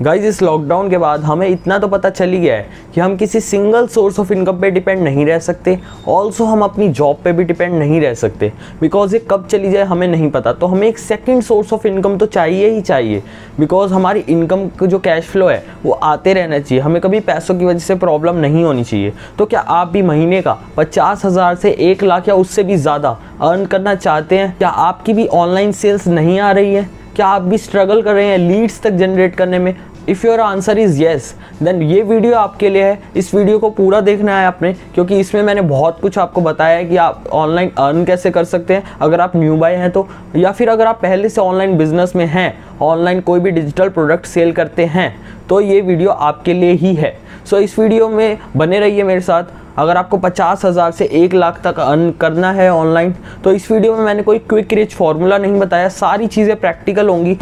Guys इस lockdown के बाद हमें इतना तो पता चल ही गया है कि हम किसी सिंगल सोर्स ऑफ इनकम पे डिपेंड नहीं रह सकते। ऑल्सो हम अपनी जॉब पे भी डिपेंड नहीं रह सकते, बिकॉज ये कब चली जाए हमें नहीं पता। तो हमें एक सेकंड सोर्स ऑफ इनकम तो चाहिए ही चाहिए, बिकॉज हमारी इनकम का जो कैश फ्लो है वो आते रहना चाहिए। हमें कभी पैसों की वजह से प्रॉब्लम नहीं होनी चाहिए। तो क्या आप भी महीने का 50,000 से 1 लाख या उससे भी ज़्यादा अर्न करना चाहते हैं? क्या आपकी भी ऑनलाइन सेल्स नहीं आ रही है? क्या आप भी स्ट्रगल कर रहे हैं लीड्स तक जनरेट करने में? If your answer is yes, then ये वीडियो आपके लिए है। इस वीडियो को पूरा देखना है आपने, क्योंकि इसमें मैंने बहुत कुछ आपको बताया है कि आप ऑनलाइन अर्न कैसे कर सकते हैं अगर आप न्यू बाय हैं तो, या फिर अगर आप पहले से ऑनलाइन बिजनेस में हैं, ऑनलाइन कोई भी डिजिटल प्रोडक्ट सेल करते हैं, तो ये वीडियो आपके लिए ही है। सो इस वीडियो में बने रहिए मेरे साथ। अगर आपको 50,000 से 1 लाख तक अर्न करना है ऑनलाइन, तो इस वीडियो में मैंने कोई क्विक रिच फार्मूला नहीं बताया, सारी चीज़ें प्रैक्टिकल होंगी।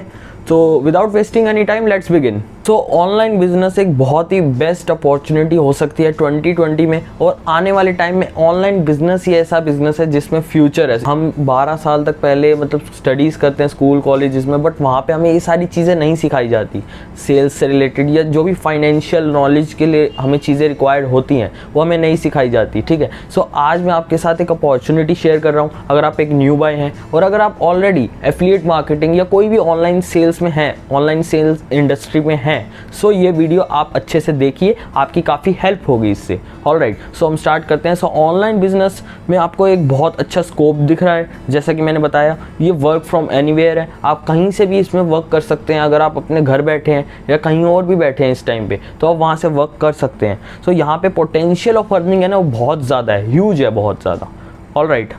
तो without wasting any time let's begin. तो ऑनलाइन बिजनेस एक बहुत ही बेस्ट अपॉर्चुनिटी हो सकती है 2020 में, और आने वाले टाइम में ऑनलाइन बिजनेस ही ऐसा बिजनेस है जिसमें फ्यूचर है। हम 12 साल तक पहले मतलब स्टडीज़ करते हैं स्कूल कॉलेजेस में, बट वहाँ पे हमें ये सारी चीज़ें नहीं सिखाई जाती। सेल्स से रिलेटेड या जो भी फाइनेंशियल नॉलेज के लिए हमें चीज़ें रिक्वायर्ड होती हैं वो हमें नहीं सिखाई जाती। ठीक है, सो आज मैं आपके साथ एक अपॉर्चुनिटी शेयर कर रहा हूँ। अगर आप एक न्यू बाय हैं और अगर आप ऑलरेडी एफिलिएट मार्केटिंग या कोई भी ऑनलाइन सेल्स में हैं, ऑनलाइन सेल्स इंडस्ट्री में हैं, सो ये वीडियो आप अच्छे से देखिए, आपकी काफ़ी हेल्प होगी इससे। ऑलराइट, सो हम स्टार्ट करते हैं। सो ऑनलाइन बिजनेस में आपको एक बहुत अच्छा स्कोप दिख रहा है। जैसा कि मैंने बताया, ये वर्क फ्रॉम एनीवेयर है, आप कहीं से भी इसमें वर्क कर सकते हैं। अगर आप अपने घर बैठे हैं या कहीं और भी बैठे हैं इस टाइम पे, तो आप वहाँ से वर्क कर सकते हैं। सो यहाँ पे पोटेंशियल ऑफ अर्निंग है ना, वो बहुत ज़्यादा है, ह्यूज है, बहुत ज़्यादा। ऑलराइट,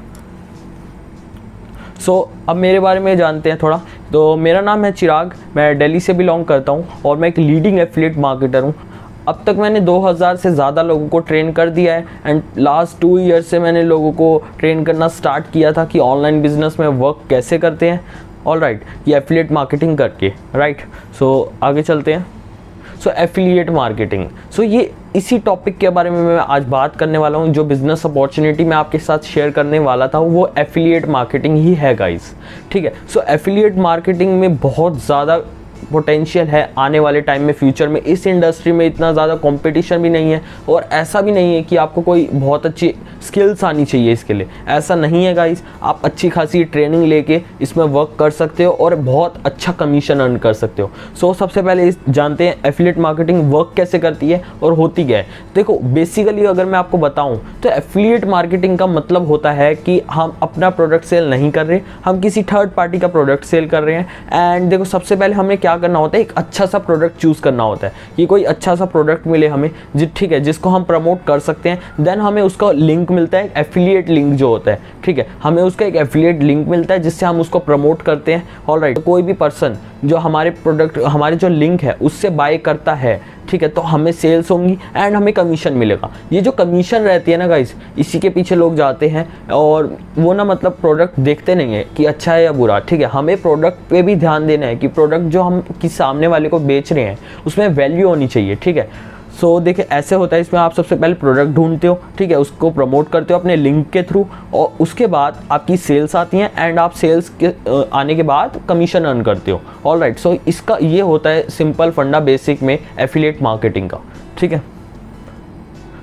अब मेरे बारे में जानते हैं थोड़ा। तो मेरा नाम है चिराग, मैं दिल्ली से बिलोंग करता हूँ और मैं एक लीडिंग एफिलिएट मार्केटर हूँ। अब तक मैंने 2000 से ज़्यादा लोगों को ट्रेन कर दिया है, एंड लास्ट 2 ईयर से मैंने लोगों को ट्रेन करना स्टार्ट किया था कि ऑनलाइन बिजनेस में वर्क कैसे करते हैं। ऑलराइट, ये एफिलिएट मार्केटिंग करके। राइट, सो आगे चलते हैं। सो एफिलिएट मार्केटिंग, सो ये इसी टॉपिक के बारे में मैं आज बात करने वाला हूँ। जो बिज़नेस अपॉर्चुनिटी मैं आपके साथ शेयर करने वाला था वो एफिलिएट मार्केटिंग ही है गाइस। ठीक है, सो एफिलिएट मार्केटिंग में बहुत ज़्यादा पोटेंशियल है आने वाले टाइम में, फ्यूचर में। इस इंडस्ट्री में इतना ज़्यादा कंपटीशन भी नहीं है, और ऐसा भी नहीं है कि आपको कोई बहुत अच्छी स्किल्स आनी चाहिए इसके लिए, ऐसा नहीं है गाइस। आप अच्छी खासी ट्रेनिंग लेके इसमें वर्क कर सकते हो और बहुत अच्छा कमीशन अर्न कर सकते हो। सो सबसे पहले जानते हैं एफिलिएट मार्केटिंग वर्क कैसे करती है और होती क्या है। देखो, बेसिकली अगर मैं आपको बताऊं तो एफिलिएट मार्केटिंग का मतलब होता है कि हम अपना प्रोडक्ट सेल नहीं कर रहे, हम किसी थर्ड पार्टी का प्रोडक्ट सेल कर रहे हैं। एंड देखो, सबसे पहले हमें क्या करना होता है, एक अच्छा सा प्रोडक्ट चूज करना होता है कि कोई अच्छा सा प्रोडक्ट मिले हमें, ठीक है, जिसको हम प्रमोट कर सकते हैं। देन हमें उसका लिंक मिलता है, एफिलिएट लिंक जो होता है। ठीक है, हमें उसका एक एफिलिएट लिंक मिलता है जिससे हम उसको प्रमोट करते हैं। ऑलराइट, कोई भी पर्सन जो हमारे प्रोडक्ट, हमारे जो लिंक है उससे बाय करता है, ठीक है, तो हमें सेल्स होंगी एंड हमें कमीशन मिलेगा। ये जो कमीशन रहती है ना गाइस, इसी के पीछे लोग जाते हैं, और वो ना मतलब प्रोडक्ट देखते नहीं है कि अच्छा है या बुरा। ठीक है, हमें प्रोडक्ट पे भी ध्यान देना है कि प्रोडक्ट जो हम किसी सामने वाले को बेच रहे हैं उसमें वैल्यू होनी चाहिए। ठीक है, सो देखिए ऐसे होता है। इसमें आप सबसे पहले प्रोडक्ट ढूंढते हो, ठीक है, उसको प्रमोट करते हो अपने लिंक के थ्रू, और उसके बाद आपकी सेल्स आती हैं, एंड आप सेल्स के आने के बाद कमीशन अर्न करते हो। ऑलराइट, सो इसका ये होता है सिंपल फंडा बेसिक में एफिलिएट मार्केटिंग का। ठीक है,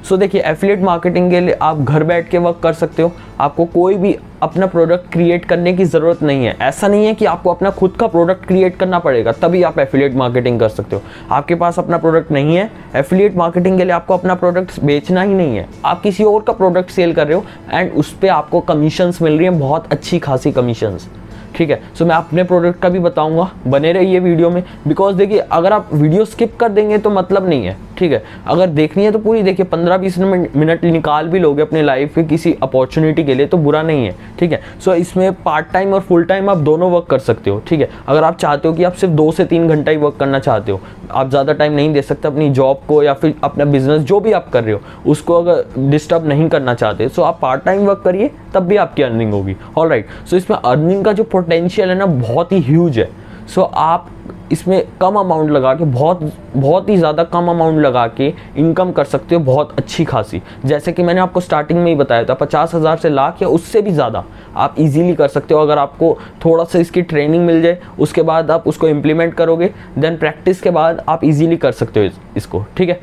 सो देखिए एफिलिएट मार्केटिंग के लिए आप घर बैठ के वर्क कर सकते हो। आपको कोई भी अपना प्रोडक्ट क्रिएट करने की ज़रूरत नहीं है। ऐसा नहीं है कि आपको अपना खुद का प्रोडक्ट क्रिएट करना पड़ेगा तभी आप एफिलिएट मार्केटिंग कर सकते हो। आपके पास अपना प्रोडक्ट नहीं है, एफिलिएट मार्केटिंग के लिए आपको अपना प्रोडक्ट बेचना ही नहीं है, आप किसी और का प्रोडक्ट सेल कर रहे हो एंड उस पर आपको कमीशंस मिल रही हैं, बहुत अच्छी खासी कमीशंस। ठीक है, सो मैं अपने प्रोडक्ट का भी बताऊंगा, बने रहिए वीडियो में। बिकॉज देखिए, अगर आप वीडियो स्किप कर देंगे तो मतलब नहीं है। ठीक है, अगर देखनी है तो पूरी देखिए, 15-20 मिनट निकाल भी लोगे अपने लाइफ के किसी अपॉर्चुनिटी के लिए तो बुरा नहीं है। ठीक है, सो इसमें पार्ट टाइम और फुल टाइम आप दोनों वर्क कर सकते हो। ठीक है, अगर आप चाहते हो कि आप सिर्फ 2 से 3 घंटा ही वर्क करना चाहते हो, आप ज़्यादा टाइम नहीं दे सकते अपनी जॉब को या फिर अपना बिजनेस जो भी आप कर रहे हो उसको अगर डिस्टर्ब नहीं करना चाहते, सो आप पार्ट टाइम वर्क करिए, तब भी आपकी अर्निंग होगी। ऑलराइट, सो इसमें अर्निंग का जो पोटेंशियल है ना बहुत ही ह्यूज है। सो आप इसमें कम अमाउंट लगा के बहुत ही ज़्यादा कम अमाउंट लगा के इनकम कर सकते हो बहुत अच्छी खासी। जैसे कि मैंने आपको स्टार्टिंग में ही बताया था 50,000 से लाख या उससे भी ज़्यादा आप इजीली कर सकते हो अगर आपको थोड़ा सा इसकी ट्रेनिंग मिल जाए, उसके बाद आप उसको इम्प्लीमेंट करोगे, देन प्रैक्टिस के बाद आप इजीली कर सकते हो इसको, ठीक है।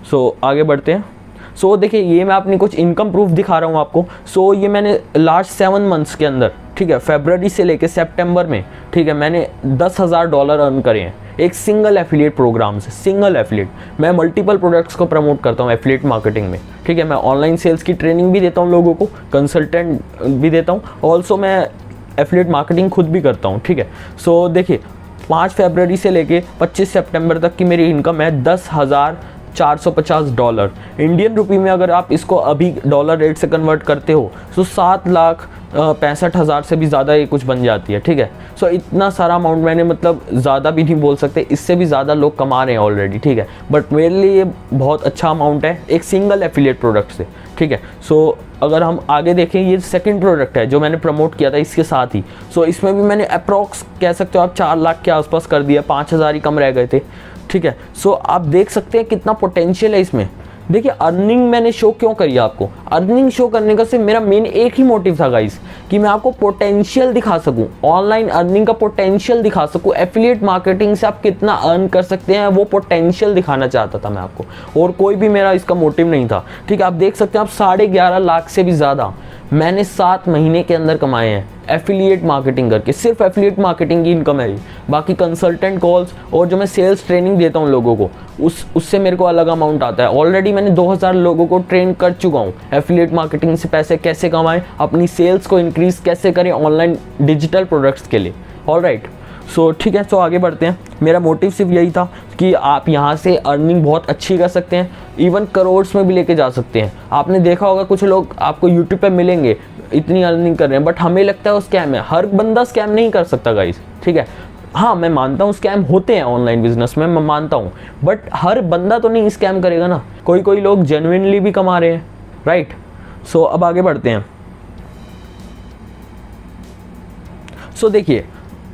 सो आगे बढ़ते हैं। सो देखिए ये मैं अपनी कुछ इनकम प्रूफ दिखा रहा हूँ आपको। सो ये मैंने लास्ट 7 मंथ्स के अंदर, ठीक है, फरवरी से लेके सितंबर में, ठीक है, मैंने $10,000 अर्न करे हैं एक सिंगल एफिलिएट प्रोग्राम से। सिंगल एफिलिएट, मैं मल्टीपल प्रोडक्ट्स को प्रमोट करता हूँ एफिलिएट मार्केटिंग में, ठीक है। मैं ऑनलाइन सेल्स की ट्रेनिंग भी देता हूँ लोगों को, कंसल्टेंट भी देता हूँ, ऑल्सो मैं एफिलिएट मार्केटिंग खुद भी करता हूँ, ठीक है। सो देखिए 5 फरवरी से लेके 25 सितंबर तक की मेरी इनकम है $10,450। इंडियन रुपी में अगर आप इसको अभी डॉलर रेट से कन्वर्ट करते हो तो 7,65,000 से भी ज़्यादा ये कुछ बन जाती है, ठीक है। सो इतना सारा अमाउंट मैंने, मतलब ज़्यादा भी नहीं बोल सकते, इससे भी ज़्यादा लोग कमा रहे हैं ऑलरेडी, ठीक है। बट मेरे लिए ये बहुत अच्छा अमाउंट है एक सिंगल एफिलिएट प्रोडक्ट से, ठीक है। सो अगर हम आगे देखें, ये सेकंड प्रोडक्ट है जो मैंने प्रमोट किया था इसके साथ ही। सो इसमें भी मैंने अप्रॉक्स कह सकते हो आप 4 लाख के आसपास कर दिया, 5,000 ही कम रह गए थे, ठीक है। सो आप देख सकते हैं कितना पोटेंशियल है इसमें। देखिए अर्निंग मैंने शो क्यों करी आपको, अर्निंग शो करने का सिर्फ मेरा मेन एक ही मोटिव था गाइस, कि मैं आपको पोटेंशियल दिखा सकूं, ऑनलाइन अर्निंग का पोटेंशियल दिखा सकूं, एफिलिएट मार्केटिंग से आप कितना अर्न कर सकते हैं वो पोटेंशियल दिखाना चाहता था मैं आपको, और कोई भी मेरा इसका मोटिव नहीं था, ठीक है। आप देख सकते हैं आप 11.5 लाख से भी ज़्यादा मैंने 7 महीने के अंदर कमाए हैं एफिलिएट मार्केटिंग करके। सिर्फ एफिलिएट मार्केटिंग की इनकम है, बाकी कंसल्टेंट कॉल्स और जो मैं सेल्स ट्रेनिंग देता हूँ लोगों को उससे मेरे को अलग अमाउंट आता है। ऑलरेडी मैंने 2,000 लोगों को ट्रेन कर चुका हूँ एफिलिएट मार्केटिंग से पैसे कैसे कमाएं, अपनी सेल्स को इंक्रीज कैसे करें ऑनलाइन डिजिटल प्रोडक्ट्स के लिए। ऑलराइट, सो ठीक है। सो आगे बढ़ते हैं। मेरा मोटिव सिर्फ यही था कि आप यहाँ से अर्निंग बहुत अच्छी कर सकते हैं, इवन करोड़्स में भी लेके जा सकते हैं। आपने देखा होगा कुछ लोग आपको यूट्यूब पे मिलेंगे इतनी अर्निंग कर रहे हैं, बट हमें लगता है वो स्कैम है। हर बंदा स्कैम नहीं कर सकता गाइस, ठीक है। हाँ मैं मानता हूँ स्कैम होते हैं ऑनलाइन बिजनेस में, मैं मानता हूँ, बट हर बंदा तो नहीं स्कैम करेगा ना। कोई लोग जेन्युइनली भी कमा रहे हैं, राइट। सो अब आगे बढ़ते हैं। सो देखिए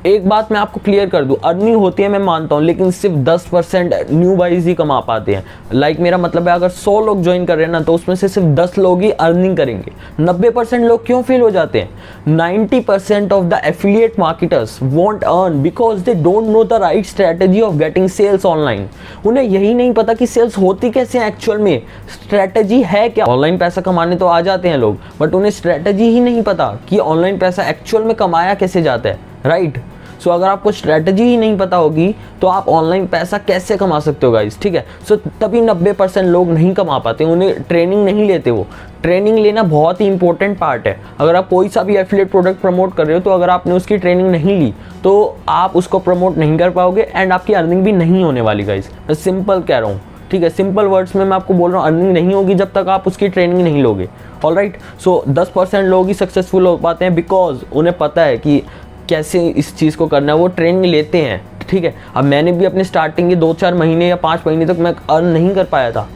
एक बात मैं आपको क्लियर कर दूं, अर्निंग होती है मैं मानता हूं, लेकिन सिर्फ 10% न्यू बाइज ही कमा पाते हैं। लाइक मेरा मतलब है अगर 100 लोग ज्वाइन कर रहे हैं ना, तो उसमें से सिर्फ 10 लोग ही अर्निंग करेंगे। 90% लोग क्यों फेल हो जाते हैं? 90% of the affiliate marketers won't earn because they don't know the right strategy of getting sales online. उन्हें यही नहीं पता कि सेल्स होती कैसे हैं एक्चुअल में, स्ट्रेटेजी है क्या। ऑनलाइन पैसा कमाने तो आ जाते हैं लोग, बट उन्हें स्ट्रेटेजी ही नहीं पता कि ऑनलाइन पैसा एक्चुअल में कमाया कैसे जाता है, राइट। सो अगर आपको स्ट्रेटजी ही नहीं पता होगी तो आप ऑनलाइन पैसा कैसे कमा सकते हो गाइस, ठीक है। सो तभी 90% लोग नहीं कमा पाते, उन्हें ट्रेनिंग नहीं लेते। वो ट्रेनिंग लेना बहुत ही इंपॉर्टेंट पार्ट है। अगर आप कोई सा भी एफिलिएट प्रोडक्ट प्रमोट कर रहे हो, तो अगर आपने उसकी ट्रेनिंग नहीं ली तो आप उसको प्रमोट नहीं कर पाओगे एंड आपकी अर्निंग भी नहीं होने वाली गाइस। मैं सिंपल कह रहा हूँ, ठीक है, सिंपल वर्ड्स में मैं आपको बोल रहा हूँ, अर्निंग नहीं होगी जब तक आप उसकी ट्रेनिंग नहीं लोगे। ऑलराइट, सो 10% लोग ही सक्सेसफुल हो पाते हैं बिकॉज उन्हें पता है कि कैसे इस चीज़ को करना है, वो ट्रेनिंग लेते हैं, ठीक है। अब मैंने भी अपने स्टार्टिंग के 2-4 महीने या 5 महीने तक मैं अर्न नहीं कर पाया था,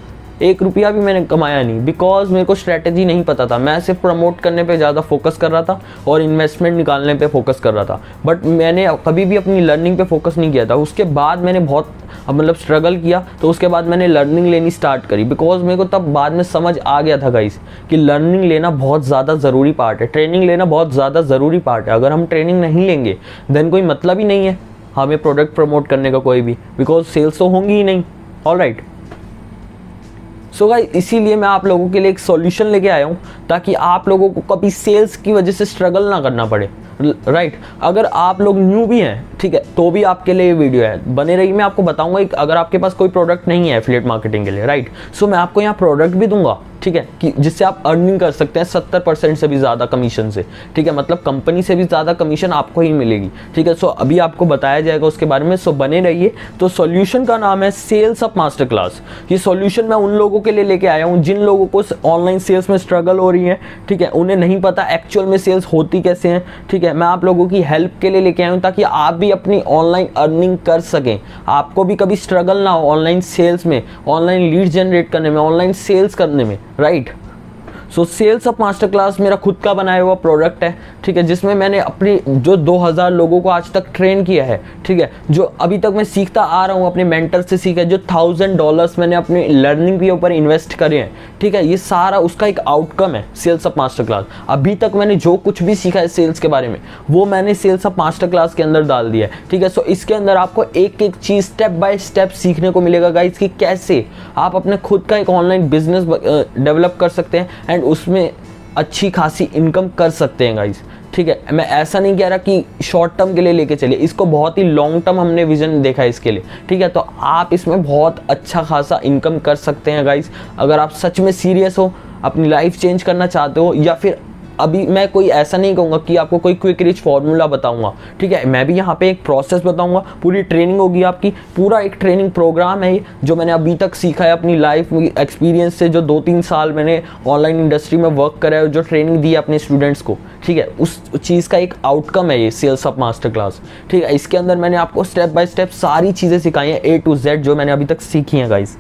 1 रुपया भी मैंने कमाया नहीं, बिकॉज मेरे को स्ट्रेटेजी नहीं पता था। मैं सिर्फ प्रमोट करने पे ज़्यादा फोकस कर रहा था और इन्वेस्टमेंट निकालने पे फोकस कर रहा था, बट मैंने कभी भी अपनी लर्निंग पे फोकस नहीं किया था। उसके बाद मैंने बहुत मतलब स्ट्रगल किया, तो उसके बाद मैंने लर्निंग लेनी स्टार्ट करी, बिकॉज मेरे को तब बाद में समझ आ गया था गाइस कि लर्निंग लेना बहुत ज़्यादा ज़रूरी पार्ट है, ट्रेनिंग लेना बहुत ज़्यादा ज़रूरी पार्ट है। अगर हम ट्रेनिंग नहीं लेंगे देन कोई मतलब ही नहीं है हमें प्रोडक्ट प्रमोट करने का कोई भी, बिकॉज सेल्स तो होंगी ही नहीं। ऑलराइट, सो गाइस इसीलिए मैं आप लोगों के लिए एक सॉल्यूशन लेके आया हूँ ताकि आप लोगों को कभी सेल्स की वजह से स्ट्रगल ना करना पड़े, राइट। अगर आप लोग न्यू भी हैं, ठीक है, तो भी आपके लिए ये वीडियो है, बने रहिए। मैं आपको बताऊंगा अगर आपके पास कोई प्रोडक्ट नहीं है एफिलिएट मार्केटिंग के लिए, राइट, सो मैं आपको यहाँ प्रोडक्ट भी दूंगा, ठीक है, कि जिससे आप अर्निंग कर सकते हैं 70% से भी ज़्यादा कमीशन से, ठीक है। मतलब कंपनी से भी ज़्यादा कमीशन आपको ही मिलेगी, ठीक है। सो अभी आपको बताया जाएगा उसके बारे में, सो बने रहिए। तो सॉल्यूशन का नाम है सेल्स अप मास्टर क्लास। ये सॉल्यूशन मैं उन लोगों के लिए लेके आया हूँ जिन लोगों को ऑनलाइन सेल्स में स्ट्रगल हो रही है, ठीक है, उन्हें नहीं पता एक्चुअल में सेल्स होती कैसे हैं, ठीक है। मैं आप लोगों की हेल्प के लिए लेके आया हूँ ताकि आप भी अपनी ऑनलाइन अर्निंग कर सकें, आपको भी कभी स्ट्रगल ना हो ऑनलाइन सेल्स में, ऑनलाइन लीड जनरेट करने में, ऑनलाइन सेल्स करने में, right. So sales up master class मेरा खुद का बनाया हुआ प्रोडक्ट है, ठीक है, जिसमें मैंने अपनी जो 2000 लोगों को आज तक ट्रेन किया है, ठीक है, जो अभी तक मैं सीखता आ रहा हूँ अपने मेंटर से सीखा है, जो $1000 मैंने अपनी लर्निंग के ऊपर इन्वेस्ट करे हैं, ठीक है, ये सारा उसका एक आउटकम है सेल्स अप मास्टर क्लास। अभी तक मैंने जो कुछ भी सीखा है सेल्स के बारे में वो मैंने सेल्स अप मास्टर क्लास के अंदर डाल दिया है, ठीक है। सो इसके अंदर आपको एक एक चीज़ स्टेप बाय स्टेप सीखने को मिलेगा गाइस कि कैसे आप अपने खुद का एक ऑनलाइन बिजनेस डेवलप कर सकते हैं एंड उसमें अच्छी खासी इनकम कर सकते हैं गाइस, ठीक है। मैं ऐसा नहीं कह रहा कि शॉर्ट टर्म के लिए लेके चलिए, इसको बहुत ही लॉन्ग टर्म हमने विजन देखा है इसके लिए, ठीक है। तो आप इसमें बहुत अच्छा खासा इनकम कर सकते हैं गाइस, अगर आप सच में सीरियस हो, अपनी लाइफ चेंज करना चाहते हो, या फिर अभी मैं कोई ऐसा नहीं कहूँगा कि आपको कोई क्विक रिच फार्मूला बताऊंगा, ठीक है। मैं भी यहाँ पे एक प्रोसेस बताऊंगा, पूरी ट्रेनिंग होगी आपकी, पूरा एक ट्रेनिंग प्रोग्राम है ये जो मैंने अभी तक सीखा है अपनी लाइफ एक्सपीरियंस से, जो 2-3 साल मैंने ऑनलाइन इंडस्ट्री में वर्क करा है, जो ट्रेनिंग दी है अपने स्टूडेंट्स को, ठीक है, उस चीज़ का एक आउटकम है ये सेल्स अप मास्टर क्लास, ठीक है। इसके अंदर मैंने आपको स्टेप बाय स्टेप सारी चीज़ें सिखाई हैं A to Z जो मैंने अभी तक सीखी हैं गाइज।